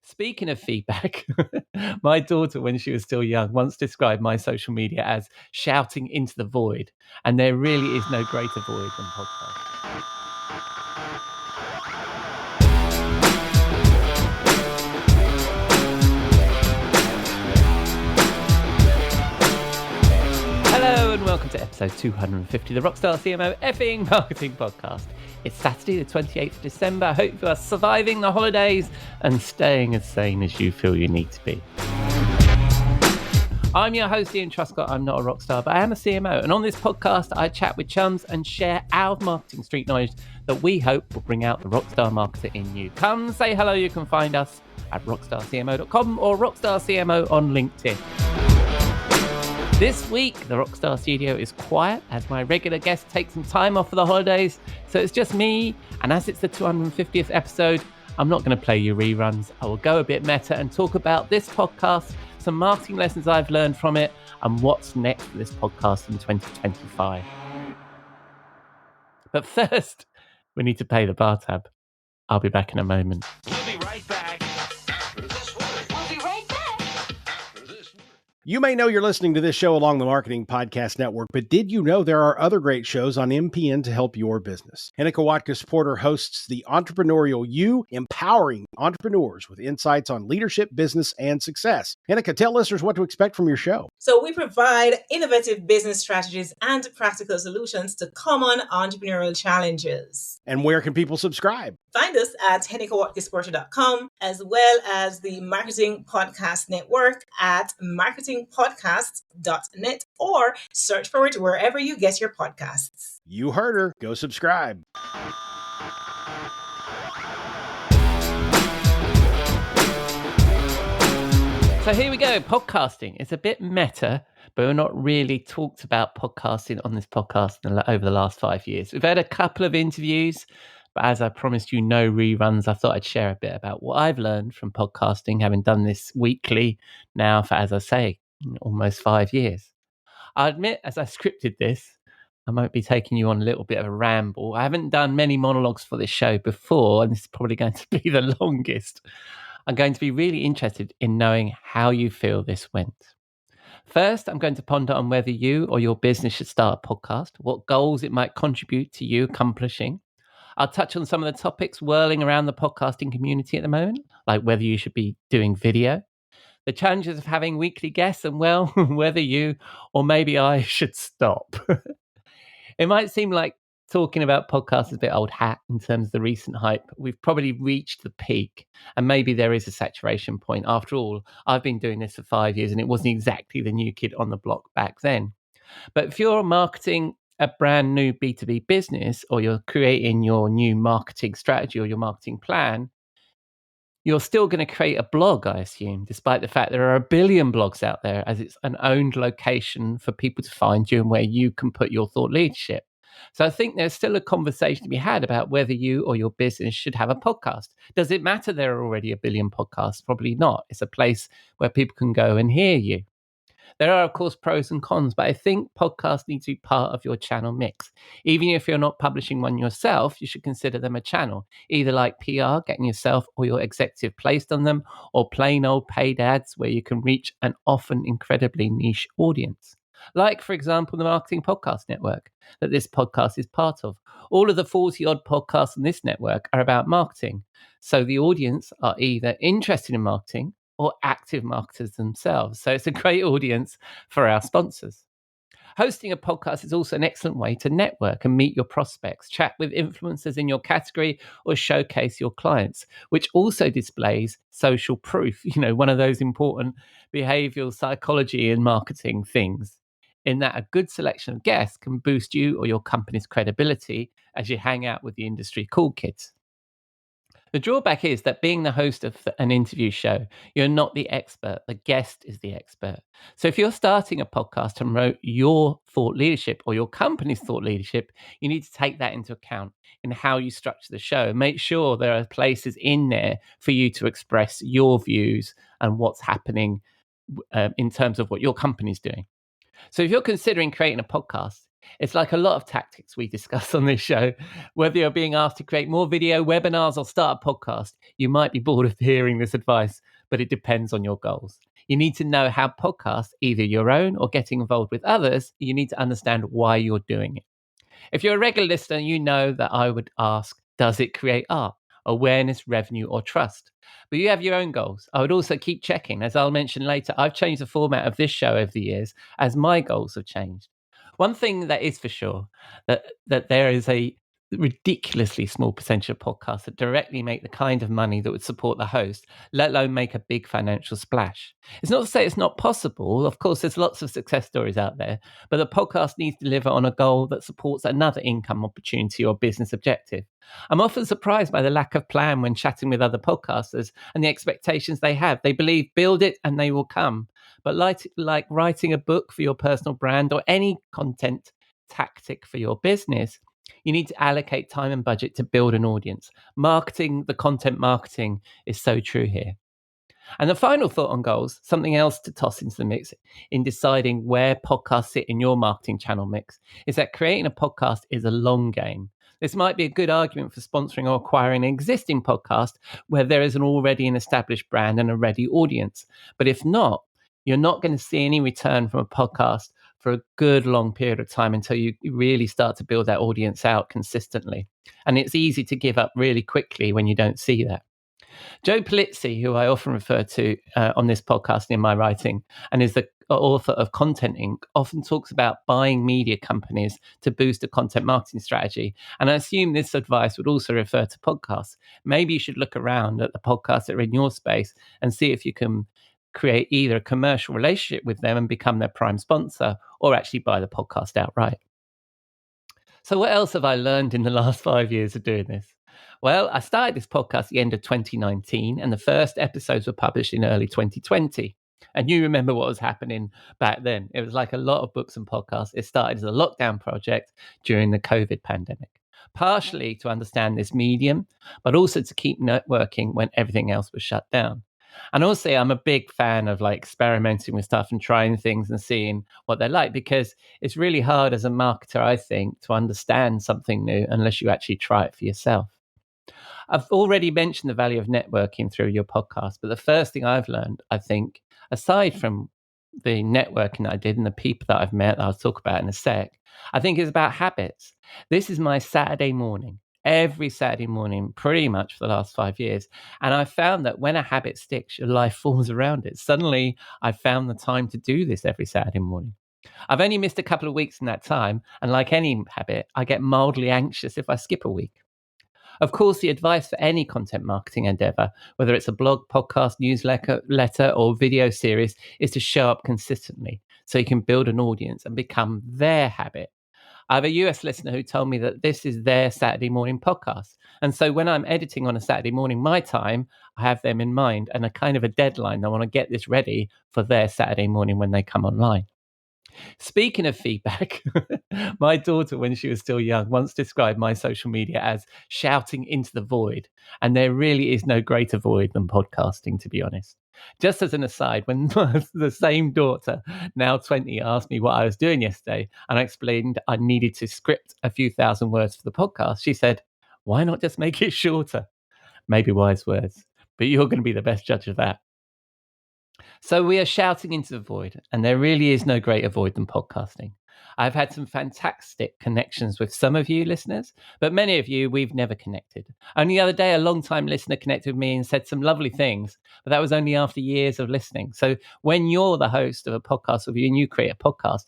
Speaking of feedback, my daughter, when she was still young, once described my social media as shouting into the void. And there really is no greater void than podcasts. Hello and welcome to episode 250, the Rockstar CMO FM Marketing Podcast. It's Saturday, the 28th of December. I hope you are surviving the holidays and staying as sane as you feel you need to be. I'm your host, Ian Truscott. I'm not a rock star, but I am a CMO. And on this podcast, I chat with chums and share our marketing street knowledge that we hope will bring out the rockstar marketer in you. Come say hello. You can find us at rockstarcmo.com or Rockstar CMO on LinkedIn. This week, the Rockstar Studio is quiet as my regular guest takes some time off for the holidays. So it's just me. And as it's the 250th episode, I'm not going to play you reruns. I will go a bit meta and talk about this podcast, some marketing lessons I've learned from it, and what's next for this podcast in 2025. But first, we need to pay the bar tab. I'll be back in a moment. We'll be right back. We'll be right back. You may know you're listening to this show along the Marketing Podcast Network, but did you know there are other great shows on MPN to help your business? Hennika Watkis-Porter hosts The Entrepreneurial You, empowering entrepreneurs with insights on leadership, business, and success. Hennika, tell listeners what to expect from your show. So we provide innovative business strategies and practical solutions to common entrepreneurial challenges. And where can people subscribe? Find us at hennikawatkisporter.com, as well as the Marketing Podcast Network at marketingpodcasts.net, or search for it wherever you get your podcasts. You heard her. Go subscribe. So here we go, podcasting. It's a bit meta, but we're not really talked about podcasting on this podcast over the last 5 years. We've had a couple of interviews, but as I promised you, no reruns. I thought I'd share a bit about what I've learned from podcasting, having done this weekly now for, as I say, almost 5 years. I admit, as I scripted this, I might be taking you on a little bit of a ramble. I haven't done many monologues for this show before, and this is probably going to be the longest. I'm going to be really interested in knowing how you feel this went. First, I'm going to ponder on whether you or your business should start a podcast, what goals it might contribute to you accomplishing. I'll touch on some of the topics whirling around the podcasting community at the moment, like whether you should be doing video, the challenges of having weekly guests, and well, whether you or maybe I should stop. It might seem like talking about podcasts is a bit old hat in terms of the recent hype. We've probably reached the peak, and maybe there is a saturation point. After all, I've been doing this for 5 years and it wasn't exactly the new kid on the block back then. But if you're marketing a brand new B2B business, or you're creating your new marketing strategy or your marketing plan, you're still going to create a blog, I assume, despite the fact there are a billion blogs out there, as it's an owned location for people to find you and where you can put your thought leadership. So I think there's still a conversation to be had about whether you or your business should have a podcast. Does it matter there are already a billion podcasts? Probably not. It's a place where people can go and hear you. There are, of course, pros and cons, but I think podcasts need to be part of your channel mix. Even if you're not publishing one yourself, you should consider them a channel, either like PR, getting yourself or your executive placed on them, or plain old paid ads where you can reach an often incredibly niche audience. Like, for example, the Marketing Podcast Network that this podcast is part of. All of the 40-odd podcasts on this network are about marketing. So the audience are either interested in marketing or active marketers themselves. So it's a great audience for our sponsors. Hosting a podcast is also an excellent way to network and meet your prospects, chat with influencers in your category, or showcase your clients, which also displays social proof, one of those important behavioral psychology and marketing things, in that a good selection of guests can boost you or your company's credibility as you hang out with the industry cool kids. The drawback is that being the host of an interview show, you're not the expert. The guest is the expert. So if you're starting a podcast to promote your thought leadership or your company's thought leadership, you need to take that into account in how you structure the show. Make sure there are places in there for you to express your views and what's happening in terms of what your company's doing. So if you're considering creating a podcast, It's like a lot of tactics we discuss on this show. Whether you're being asked to create more video, webinars, or start a podcast, you might be bored of hearing this advice, but it depends on your goals. You need to know how podcasts, either your own or getting involved with others, you need to understand why you're doing it. If you're a regular listener, you know that I would ask, does it create art, awareness, revenue, or trust? But you have your own goals. I would also keep checking. As I'll mention later, I've changed the format of this show over the years as my goals have changed. One thing that is for sure, that there is a ridiculously small percentage of podcasts that directly make the kind of money that would support the host, let alone make a big financial splash. It's not to say it's not possible. Of course, there's lots of success stories out there, but the podcast needs to deliver on a goal that supports another income opportunity or business objective. I'm often surprised by the lack of plan when chatting with other podcasters and the expectations they have. They believe build it and they will come. But like writing a book for your personal brand or any content tactic for your business, you need to allocate time and budget to build an audience. The content marketing is so true here. And the final thought on goals, something else to toss into the mix in deciding where podcasts sit in your marketing channel mix, is that creating a podcast is a long game. This might be a good argument for sponsoring or acquiring an existing podcast where there is already an established brand and a ready audience. But if not, you're not going to see any return from a podcast for a good long period of time until you really start to build that audience out consistently. And it's easy to give up really quickly when you don't see that. Joe Polizzi, who I often refer to on this podcast in my writing, and is the author of Content Inc., often talks about buying media companies to boost a content marketing strategy. And I assume this advice would also refer to podcasts. Maybe you should look around at the podcasts that are in your space and see if you can create either a commercial relationship with them and become their prime sponsor, or actually buy the podcast outright. So what else have I learned in the last 5 years of doing this? Well, I started this podcast at the end of 2019, and the first episodes were published in early 2020. And you remember what was happening back then. It was like a lot of books and podcasts. It started as a lockdown project during the COVID pandemic, partially to understand this medium, but also to keep networking when everything else was shut down. And also, I'm a big fan of like experimenting with stuff and trying things and seeing what they're like, because it's really hard as a marketer, I think, to understand something new unless you actually try it for yourself. I've already mentioned the value of networking through your podcast, but the first thing I've learned, I think, aside from the networking that I did and the people that I've met, that I'll talk about in a sec, I think is about habits. This is my Saturday morning, every Saturday morning, pretty much for the last 5 years. And I found that when a habit sticks, your life forms around it. Suddenly, I found the time to do this every Saturday morning. I've only missed a couple of weeks in that time. And like any habit, I get mildly anxious if I skip a week. Of course, the advice for any content marketing endeavor, whether it's a blog, podcast, newsletter, or video series, is to show up consistently so you can build an audience and become their habit. I have a US listener who told me that this is their Saturday morning podcast. And so when I'm editing on a Saturday morning, my time, I have them in mind and a kind of a deadline. I want to get this ready for their Saturday morning when they come online. Speaking of feedback, my daughter, when she was still young, once described my social media as shouting into the void. And there really is no greater void than podcasting, to be honest. Just as an aside, when the same daughter, now 20, asked me what I was doing yesterday, and I explained I needed to script a few thousand words for the podcast, she said, "Why not just make it shorter?" Maybe wise words, but you're going to be the best judge of that. So we are shouting into the void, and there really is no greater void than podcasting. I've had some fantastic connections with some of you listeners, but many of you, we've never connected. Only the other day, a long-time listener connected with me and said some lovely things, but that was only after years of listening. So when you're the host of a podcast and you create a podcast,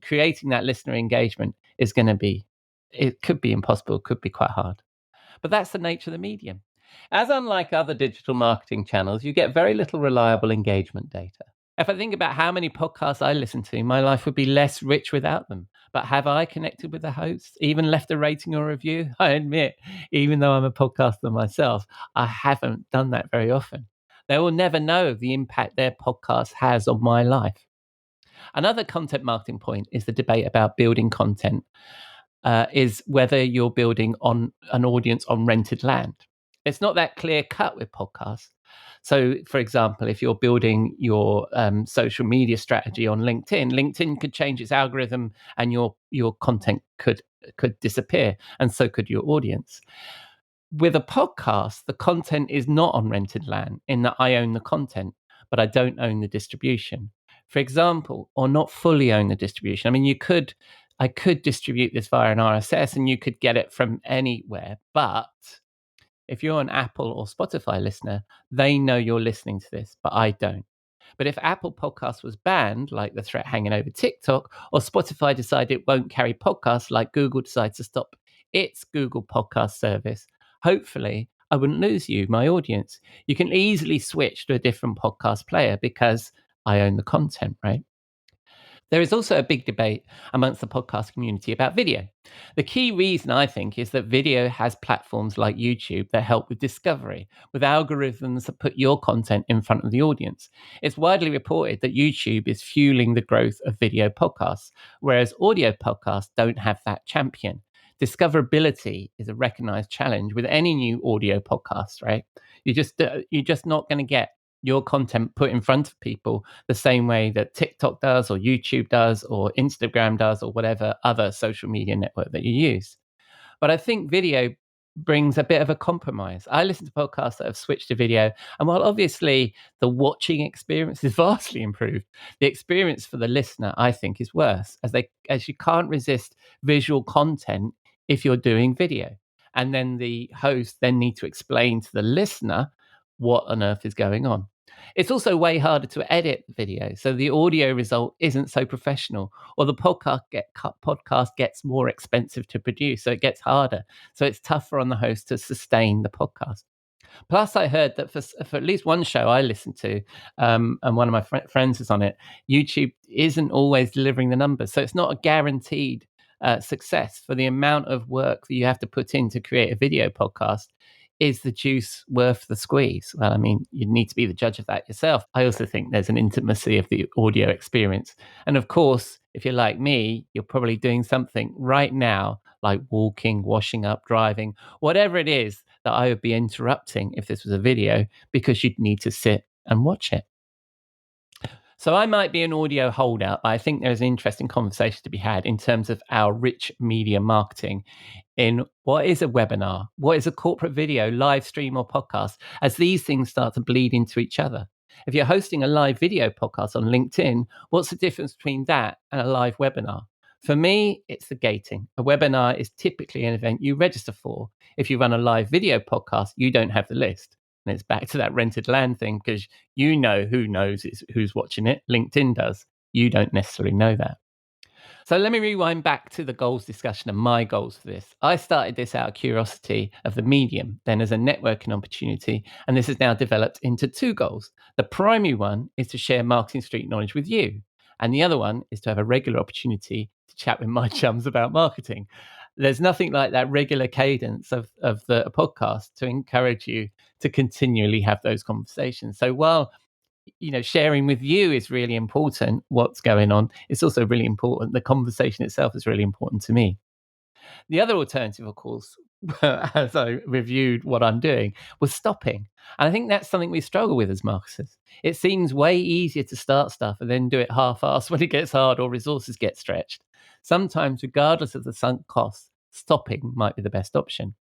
creating that listener engagement is going to be, it could be impossible, it could be quite hard. But that's the nature of the medium. As unlike other digital marketing channels, you get very little reliable engagement data. If I think about how many podcasts I listen to, my life would be less rich without them. But have I connected with the hosts, even left a rating or review? I admit, even though I'm a podcaster myself, I haven't done that very often. They will never know the impact their podcast has on my life. Another content marketing point is the debate about building content, is whether you're building on an audience on rented land. It's not that clear cut with podcasts, So, for example, if you're building your social media strategy on LinkedIn could change its algorithm, and your content could disappear, and so could your audience. With a podcast, the content is not on rented land in that I own the content, but I don't own the distribution. For example, or not fully own the distribution. I mean, I could distribute this via an RSS and you could get it from anywhere, but if you're an Apple or Spotify listener, they know you're listening to this, but I don't. But if Apple Podcasts was banned, like the threat hanging over TikTok, or Spotify decided it won't carry podcasts, like Google decides to stop its Google Podcast service, hopefully I wouldn't lose you, my audience. You can easily switch to a different podcast player because I own the content, right? There is also a big debate amongst the podcast community about video. The key reason, I think, is that video has platforms like YouTube that help with discovery, with algorithms that put your content in front of the audience. It's widely reported that YouTube is fueling the growth of video podcasts, whereas audio podcasts don't have that champion. Discoverability is a recognized challenge with any new audio podcast, right? You're just not going to get your content put in front of people the same way that TikTok does, or YouTube does, or Instagram does, or whatever other social media network that you use. But I think video brings a bit of a compromise. I listen to podcasts that have switched to video, and while obviously the watching experience is vastly improved, the experience for the listener, I think, is worse, as you can't resist visual content if you're doing video. And then the host then need to explain to the listener what on earth is going on. It's also way harder to edit video, so the audio result isn't so professional, or the podcast gets more expensive to produce, so it gets harder. So it's tougher on the host to sustain the podcast. Plus, I heard that for at least one show I listened to, and one of my friends is on it, YouTube isn't always delivering the numbers, so it's not a guaranteed success. For the amount of work that you have to put in to create a video podcast, is the juice worth the squeeze? Well, I mean, you need to be the judge of that yourself. I also think there's an intimacy of the audio experience. And of course, if you're like me, you're probably doing something right now, like walking, washing up, driving, whatever it is that I would be interrupting if this was a video, because you'd need to sit and watch it. So I might be an audio holdout, but I think there's an interesting conversation to be had in terms of our rich media marketing in what is a webinar, what is a corporate video, live stream, or podcast, as these things start to bleed into each other. If you're hosting a live video podcast on LinkedIn, what's the difference between that and a live webinar? For me, it's the gating. A webinar is typically an event you register for. If you run a live video podcast, you don't have the list. And it's back to that rented land thing, because you know who knows who's watching it. LinkedIn does. You don't necessarily know that. So let me rewind back to the goals discussion and my goals for this. I started this out of curiosity of the medium, then as a networking opportunity, and this has now developed into two goals. The primary one is to share marketing street knowledge with you, and the other one is to have a regular opportunity to chat with my chums about marketing. There's nothing like that regular cadence of the podcast to encourage you to continually have those conversations. So while sharing with you is really important, what's going on, it's also really important. The conversation itself is really important to me. The other alternative, of course, as I reviewed what I'm doing, was stopping. And I think that's something we struggle with as marketers. It seems way easier to start stuff and then do it half-assed when it gets hard or resources get stretched. Sometimes, regardless of the sunk costs, stopping might be the best option.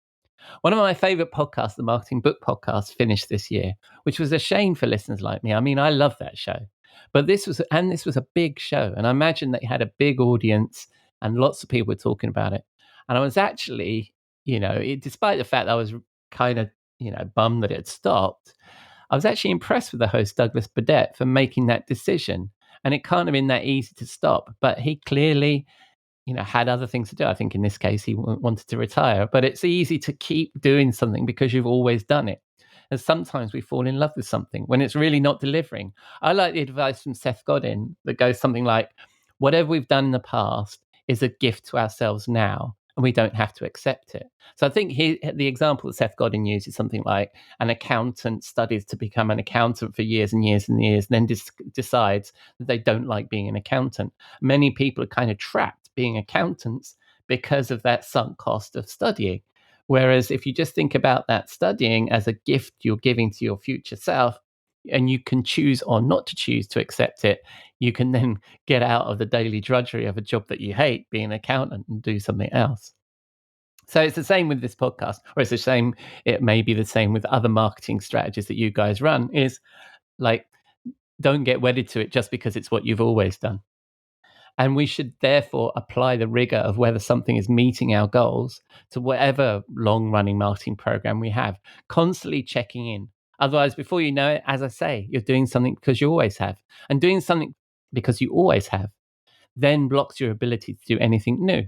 One of my favorite podcasts, the Marketing Book Podcast, finished this year, which was a shame for listeners like me. I mean, I love that show, but this was a big show, and I imagine that it had a big audience and lots of people were talking about it. And I was actually, despite the fact that I was kind of, bummed that it had stopped, I was actually impressed with the host, Douglas Burdett, for making that decision. And it can't have been that easy to stop, but he clearly had other things to do. I think in this case, he wanted to retire, but it's easy to keep doing something because you've always done it. And sometimes we fall in love with something when it's really not delivering. I like the advice from Seth Godin that goes something like, whatever we've done in the past is a gift to ourselves now, and we don't have to accept it. So I think the example that Seth Godin used is something like an accountant studies to become an accountant for years and years and years, and then decides that they don't like being an accountant. Many people are kind of trapped being accountants because of that sunk cost of studying. Whereas if you just think about that studying as a gift you're giving to your future self, and you can choose or not to choose to accept it, you can then get out of the daily drudgery of a job that you hate, being an accountant, and do something else. So it's the same with this podcast, or it may be the same with other marketing strategies that you guys run, is like, don't get wedded to it just because it's what you've always done. And we should therefore apply the rigor of whether something is meeting our goals to whatever long running marketing program we have, constantly checking in. Otherwise, before you know it, as I say, you're doing something because you always have. And doing something because you always have then blocks your ability to do anything new.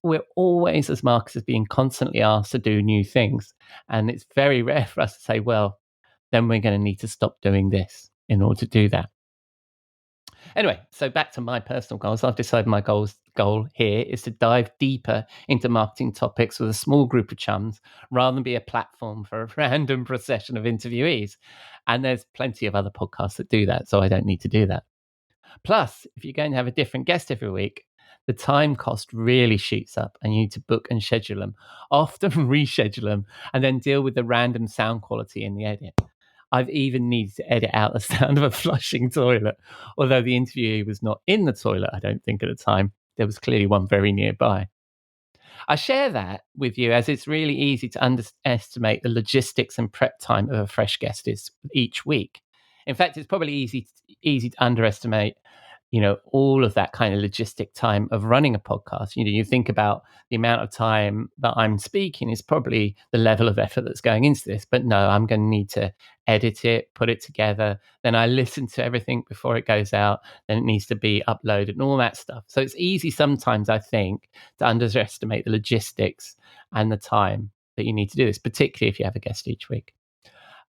We're always, as marketers, being constantly asked to do new things. And it's very rare for us to say, well, then we're going to need to stop doing this in order to do that. Anyway, so back to my personal goals. I've decided my goal here is to dive deeper into marketing topics with a small group of chums rather than be a platform for a random procession of interviewees. And there's plenty of other podcasts that do that, so I don't need to do that. Plus, if you're going to have a different guest every week, the time cost really shoots up and you need to book and schedule them, often reschedule them, and then deal with the random sound quality in the edit. I've even needed to edit out the sound of a flushing toilet, although the interviewee was not in the toilet, I don't think, at the time. There was clearly one very nearby. I share that with you as it's really easy to underestimate the logistics and prep time of a fresh guest is each week. In fact, it's probably easy to underestimate, all of that kind of logistic time of running a podcast. You think about the amount of time that I'm speaking is probably the level of effort that's going into this. But no, I'm going to need to edit it, put it together. Then I listen to everything before it goes out. Then it needs to be uploaded and all that stuff. So it's easy sometimes, I think, to underestimate the logistics and the time that you need to do this, particularly if you have a guest each week.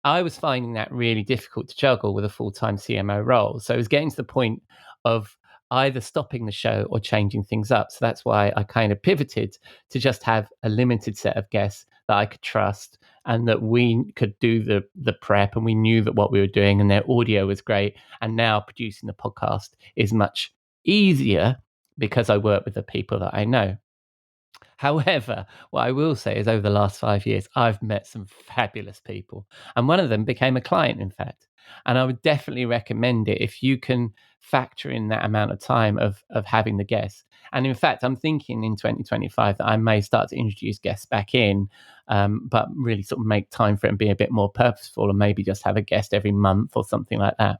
I was finding that really difficult to juggle with a full-time CMO role. So it was getting to the point of either stopping the show or changing things up. So that's why I kind of pivoted to just have a limited set of guests that I could trust and that we could do the prep, and we knew that what we were doing and their audio was great. And now producing the podcast is much easier because I work with the people that I know. However, what I will say is over the last 5 years, I've met some fabulous people. And one of them became a client, in fact. And I would definitely recommend it if you can factor in that amount of time of having the guests. And in fact, I'm thinking in 2025 that I may start to introduce guests back in, but really sort of make time for it and be a bit more purposeful, and maybe just have a guest every month or something like that.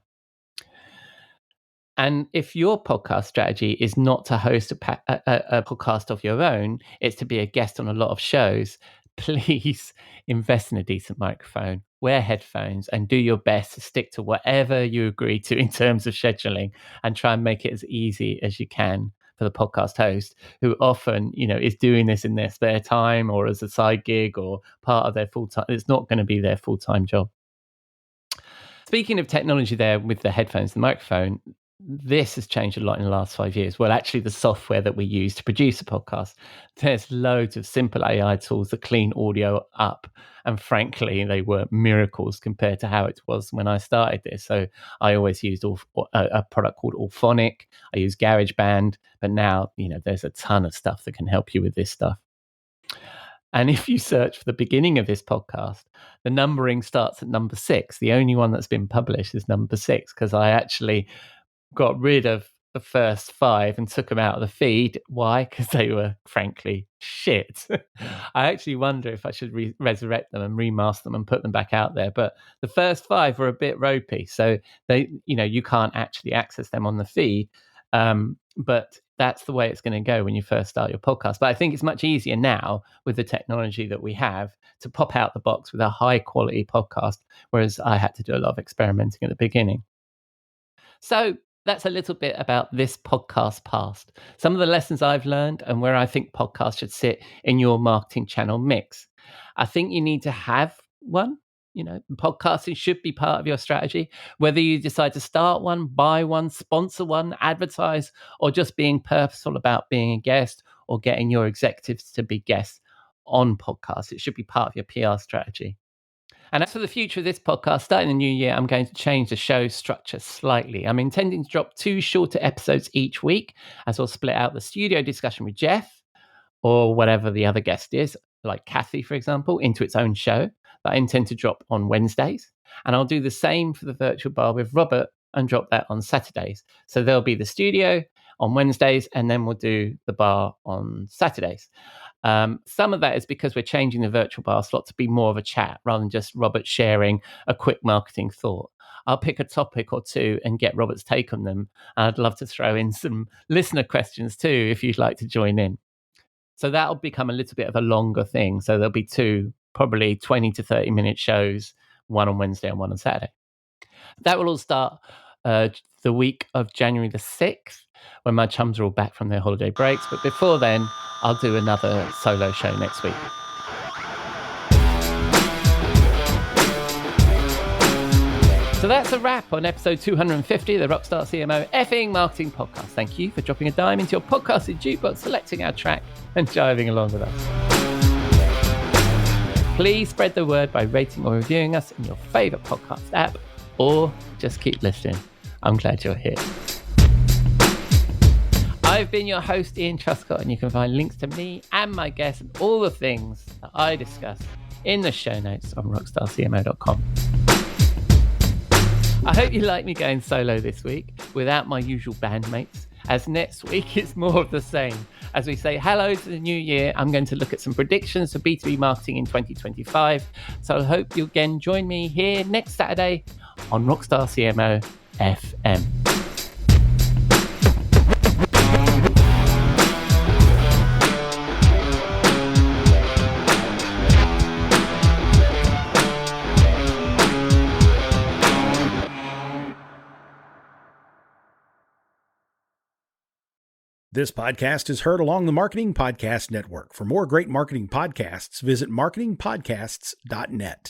And if your podcast strategy is not to host a podcast of your own, it's to be a guest on a lot of shows, please invest in a decent microphone, wear headphones, and do your best to stick to whatever you agree to in terms of scheduling, and try and make it as easy as you can for the podcast host, who often, is doing this in their spare time or as a side gig or part of their full-time. It's not going to be their full-time job. Speaking of technology there with the headphones, the microphone, this has changed a lot in the last 5 years. Well, actually, the software that we use to produce a podcast, there's loads of simple AI tools that clean audio up. And frankly, they were miracles compared to how it was when I started this. So I always used a product called Auphonic. I use GarageBand, but now, there's a ton of stuff that can help you with this stuff. And if you search for the beginning of this podcast, the numbering starts at number 6. The only one that's been published is number 6, because I actually got rid of the first 5 and took them out of the feed. Why? Because they were frankly shit. I actually wonder if I should resurrect them and remaster them and put them back out there. But the first 5 were a bit ropey, so they, you can't actually access them on the feed. But that's the way it's going to go when you first start your podcast. But I think it's much easier now with the technology that we have to pop out the box with a high quality podcast, whereas I had to do a lot of experimenting at the beginning. So that's a little bit about this podcast past, some of the lessons I've learned and where I think podcasts should sit in your marketing channel mix. I think you need to have one. Podcasting should be part of your strategy, whether you decide to start one, buy one, sponsor one, advertise, or just being purposeful about being a guest or getting your executives to be guests on podcasts. It should be part of your PR strategy. And as for the future of this podcast, starting the new year, I'm going to change the show structure slightly. I'm intending to drop 2 shorter episodes each week, as I'll split out the studio discussion with Jeff or whatever the other guest is like Kathy, for example, into its own show that I intend to drop on Wednesdays. And I'll do the same for the virtual bar with Robert and drop that on Saturdays. So there'll be the studio on Wednesdays, and then we'll do the bar on Saturdays. Some of that is because we're changing the virtual bar slot to be more of a chat rather than just Robert sharing a quick marketing thought. I'll pick a topic or two and get Robert's take on them. I'd love to throw in some listener questions too, if you'd like to join in. So that'll become a little bit of a longer thing. So there'll be two, probably 20 to 30 minute shows, one on Wednesday and one on Saturday. That will all start the week of January the 6th, when my chums are all back from their holiday breaks. But before then, I'll do another solo show next week. So that's a wrap on episode 250 of the Rockstar CMO FM Marketing Podcast. Thank you for dropping a dime into your podcasting jukebox, selecting our track and jiving along with us. Please spread the word by rating or reviewing us in your favorite podcast app, or just keep listening. I'm glad you're here. I've been your host, Ian Truscott, and you can find links to me and my guests and all the things that I discuss in the show notes on rockstarcmo.com. I hope you like me going solo this week without my usual bandmates, as next week it's more of the same. As we say hello to the new year, I'm going to look at some predictions for B2B marketing in 2025. So I hope you'll again join me here next Saturday on Rockstar CMO FM. This podcast is heard along the Marketing Podcast Network. For more great marketing podcasts, visit marketingpodcasts.net.